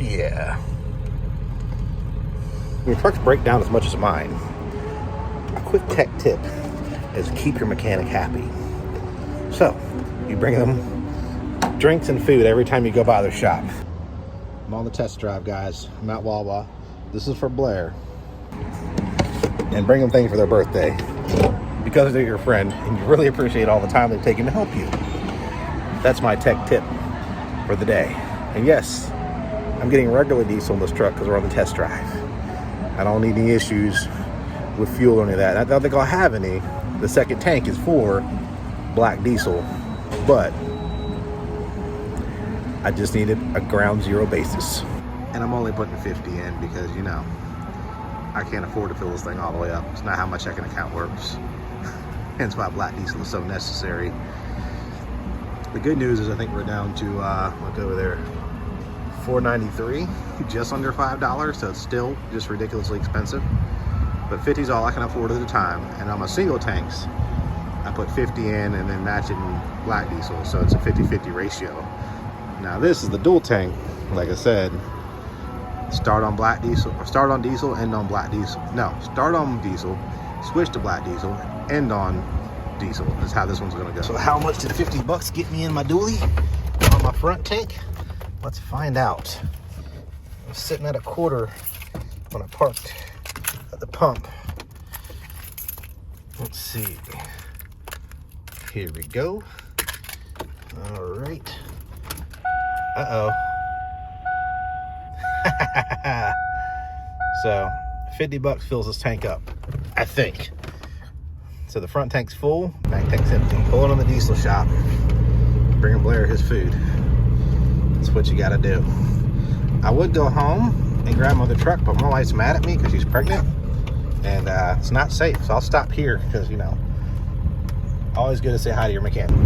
yeah. Your trucks break down as much as mine. A quick tech tip is keep your mechanic happy. So, you bring them drinks and food every time you go by their shop. I'm on the test drive, guys. I'm at Wawa. This is for Blair. And bring them things for their birthday. Because they're your friend, and you really appreciate all the time they've taken to help you. That's my tech tip for the day. And yes, I'm getting regular diesel in this truck because we're on the test drive. I don't need any issues with fuel or any of that. I don't think I'll have any. The second tank is for black diesel, but I just needed a ground zero basis. And I'm only putting 50 in because, you know, I can't afford to fill this thing all the way up. It's not how my checking account works. Hence why black diesel is so necessary. The good news is I think we're down to, look over there, $4.93, just under $5, so it's still just ridiculously expensive. But 50 is all I can afford at a time. And on my single tanks, I put 50 in and then match it in black diesel, so it's a 50-50 ratio. Now this is the dual tank, like I said. Start on black diesel, or start on diesel, end on black diesel. No, start on diesel, switch to black diesel, end on diesel. That's how this one's gonna go. So how much did 50 bucks get me in my dually on my front tank? Let's find out. I was sitting at a quarter when I parked at the pump. Let's see. Here we go. All right. Uh-oh. So 50 bucks fills this tank up, I think. So the front tank's full, back tank's empty. Pulling on the diesel shop, bringing Blair his food. That's what you gotta do. I would go home and grab my other truck, but my wife's mad at me because she's pregnant, and it's not safe. So I'll stop here because, you know, always good to say hi to your mechanic.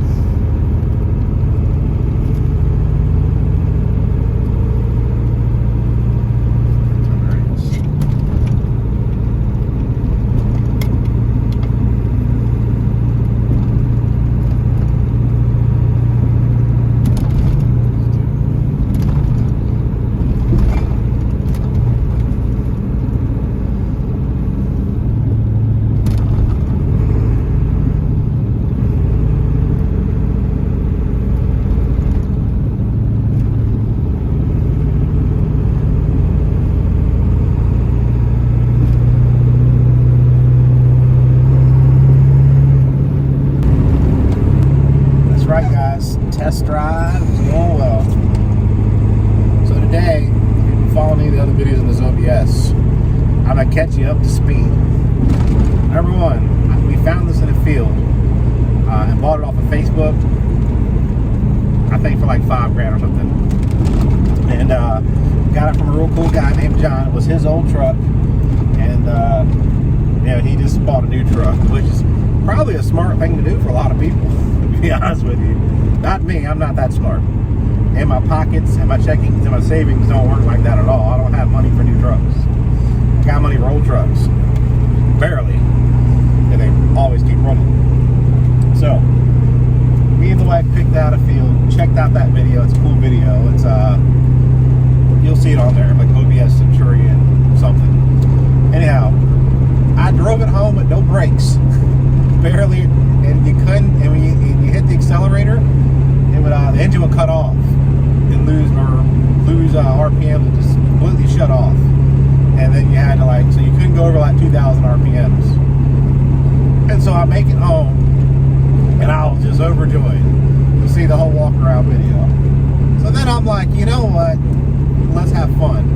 Test drive is going well. So today, if you've been following the other videos in this OBS, I'm gonna catch you up to speed. Number one, we found this in a field and bought it off of Facebook. I think for like $5,000 or something. And got it from a real cool guy named John. It was his old truck, and you know, he just bought a new truck, which is probably a smart thing to do for a lot of people, to be honest with you. Not me, I'm not that smart. And my pockets and my checkings and my savings don't work like that at all. I don't have money for new trucks. I got money for old trucks. Barely. And they always keep running. So, me and the wife picked out a field, checked out that video. It's a cool video. It's you'll see it on there, like OBS Centurion something. Anyhow, I drove it home with no brakes. Barely, and you couldn't, and when you hit the accelerator, it would the engine would cut off and lose RPM, and just completely shut off. And then you had to so you couldn't go over like 2,000 RPMs. And so I make it home, and I was just overjoyed to see the whole walk around video. So then I'm like, you know what? Let's have fun.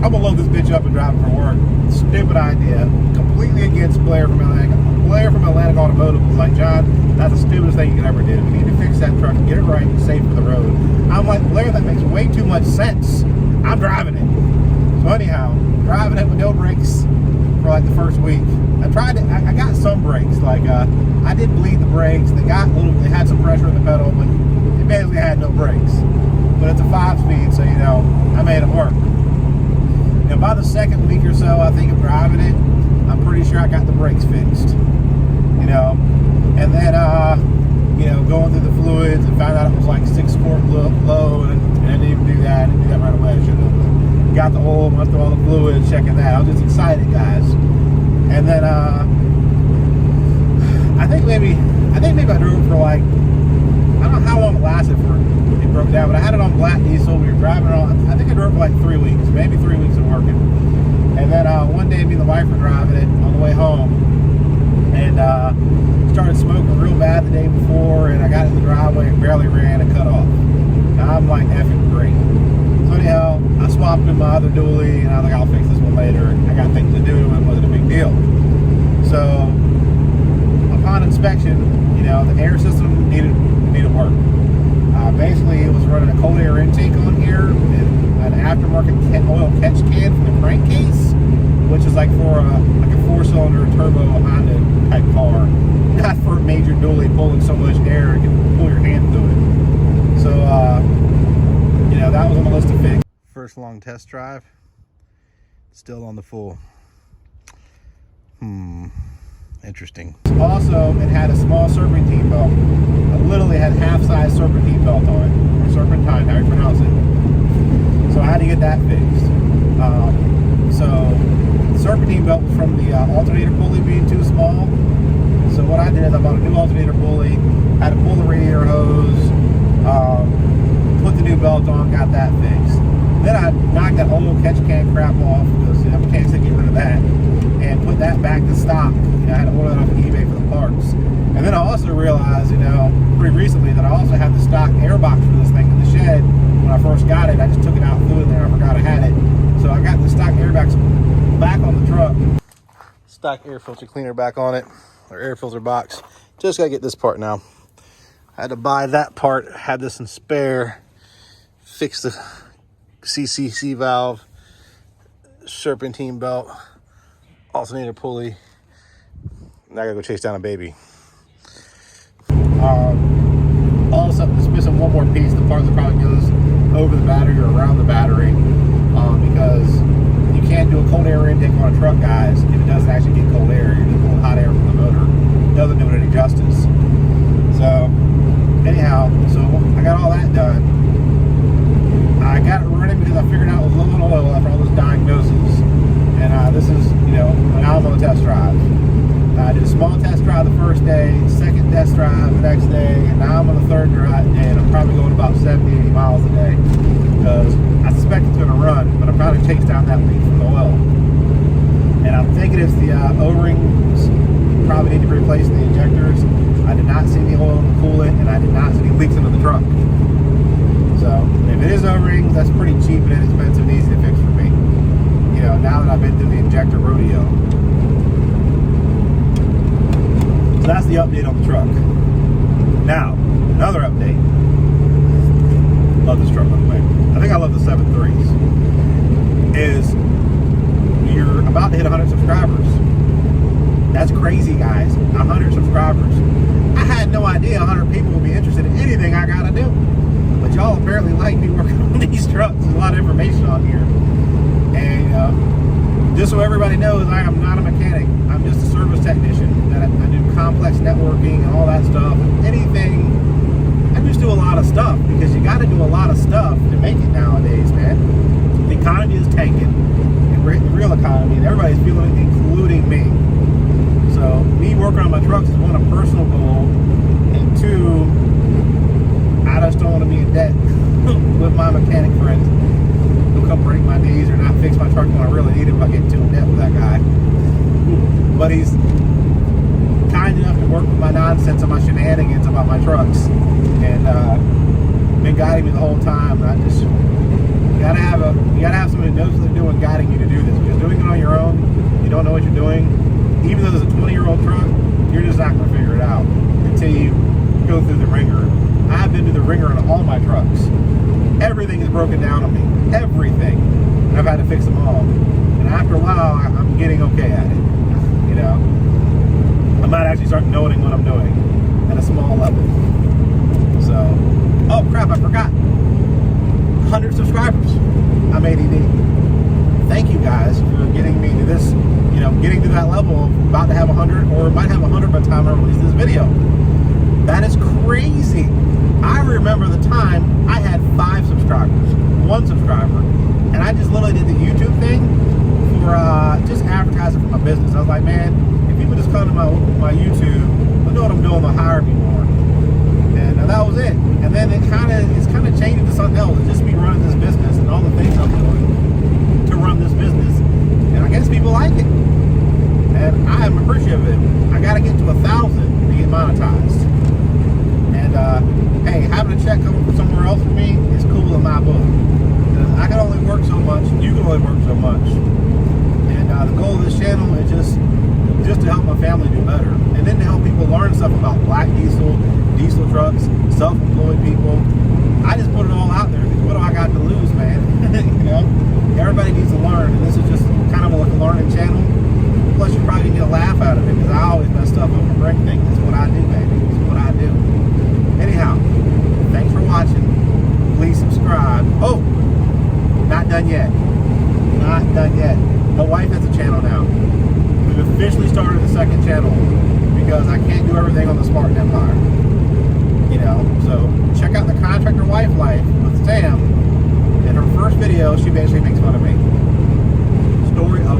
I'm gonna load this bitch up and drive it for work. Stupid idea. Completely against Blair from Atlantic. Blair from Atlantic Automotive was like, John, that's the stupidest thing you can ever do. We need to fix that truck and get it right and safe for the road. I'm like, Blair, that makes way too much sense. I'm driving it. So anyhow, driving it with no brakes for like the first week. I tried it. I got some brakes. Like I did bleed the brakes. They had some pressure in the pedal, but it basically had no brakes. But it's a 5-speed, so you know, I made it work. And by the second week or so, I think of driving it, I'm pretty sure I got the brakes fixed. You know, and then you know, going through the fluids and found out it was like 6 quart low, and I didn't even do that. I didn't do that right away. out the oil, went through all the fluids, checking that. I was just excited, guys. And then I think maybe I drove for like, I don't know how long it lasted for it broke down, but I had it on black diesel. We were driving it on, I think I drove for like 3 weeks, maybe 3 weeks of working. And then one day me and the wife were driving it on the way home, and started smoking real bad the day before, and I got in the driveway and barely ran and cut off. Now I'm like effing great. So anyhow, I swapped in my other dually, and I was like, I'll fix this one later. I got things to do, and it wasn't a big deal. So upon inspection, you know, the air system needed work. Basically, it was running a cold air intake on here and an aftermarket oil catch can from the crankcase, which is like for like a 4-cylinder turbo Honda type car, not for a major dually pulling so much air you can pull your hand through it. So, you know, that was on the list to fix. First long test drive, still on the full. Interesting. Also, it had a small serpentine belt. It literally had half-size serpentine belt on it, or serpentine, how you pronounce it. So I had to get that fixed. So the serpentine belt was from the alternator pulley being too small. So what I did is I bought a new alternator pulley, had to pull the radiator hose, put the new belt on, got that fixed. Then I knocked that old catch can crap off, because you know, I can't get rid of that, and put that back to stock. You know, I had to order that off of eBay for the parts. And then I also realized, you know, pretty recently that I also have the stock air box for this thing in the shed. When I first got it, I just took it out, threw it in there, I forgot I had it. So I got the stock air box back on the truck. Stock air filter cleaner back on it, or air filter box. Just gotta get this part now. I had to buy that part, had this in spare, fix the CCC valve, serpentine belt, alternator pulley. Now I gotta go chase down a baby. Also, just missing one more piece. The part that probably goes over the battery or around the battery, because you can't do a cold air intake on a truck, guys, if it doesn't actually get cold air. You're just pulling hot air from the motor. It doesn't do it any justice. So, anyhow, so I got all that done. I got it running because I figured out it was low on oil after all those diagnoses. And this is, you know, now I'm on a test drive. I did a small test drive the first day, second test drive the next day, and now I'm on the third drive day, and I'm probably going about 70, 80 miles a day, because I suspect it's going to run, but I'm trying to chase down that leak from the oil. And I'm thinking it's the O-rings, probably need to be replaced in the injectors. I did not see any oil in the coolant, and I did not see any leaks into the truck. So if it is O-rings, that's pretty cheap and inexpensive and easy to fix for me. You know, now that I've been through the injector rodeo. So that's the update on the truck. Now, another update. Love this truck, by the way. I think I love the 7.3s. Is you're about to hit 100 subscribers. That's crazy, guys. 100 subscribers. I had no idea 100 people would be interested in anything I gotta do. But y'all apparently like me working on these trucks. There's a lot of information on here. And just so everybody knows, I am not a mechanic. I'm just a service technician. I do complex networking and all that stuff. Anything, I just do a lot of stuff, because you got to do a lot of stuff to make it nowadays, man. The economy is tanking, and we're hitting the real economy, and everybody's feeling it, including me. So me working on my trucks is one, a personal goal, and two, I just don't want to be in debt with my mechanic friends who come break my knees or not fix my truck when I really need it if I get too in debt with that guy. But he's kind enough to work with my nonsense and my shenanigans about my trucks, and been guiding me the whole time. And I just, you gotta have somebody who knows what they're doing guiding you to do this, because doing it on your own, you don't know what you're doing. Even though there's a 20-year-old truck, you're just not gonna figure it out until you go through the ringer. I've been through the ringer on all my trucks. Everything is broken down on me. Everything. And I've had to fix them all. And after a while, I'm getting okay at it. You know? I might actually start knowing what I'm doing at a small level. So, oh crap, I forgot. 100 subscribers. I'm ADD. Thank you guys for getting me to this, you know, getting to that level of about to have 100, or might have 100 by the time I release this video. That is crazy. I remember the time I had 5 subscribers, 1 subscriber, And I just literally did the YouTube thing for just advertising for my business. I was like, man, if people just come to my YouTube, they'll know what I'm doing, they'll hire me more. And that was it. And then it's kind of changed into something else. It's just me running this business and all the things I'm doing to run this business. And I guess people like it. And I am appreciative of it. I got to get to 1,000 to get monetized. And hey, having a check coming from somewhere else for me is cool in my book. Because I can only work so much, you can only work so much. And the goal of this channel is just to help my family do better. And then to help people learn stuff about black diesel trucks, self-employed people. I just put it all out there because what do I got to lose, man? You know, everybody needs to learn, and this is just kind of like a learning channel. Plus, you probably get a laugh out of it because I always mess stuff up and break things. It's what I do, baby. It's what I do. Anyhow, thanks for watching. Please subscribe. Oh, not done yet. Not done yet. My wife has a channel now. We've officially started the second channel because I can't do everything on the Spartan Empire. You know, so check out the Contractor Wife Life with Sam. In her first video, she basically makes fun of me. Story of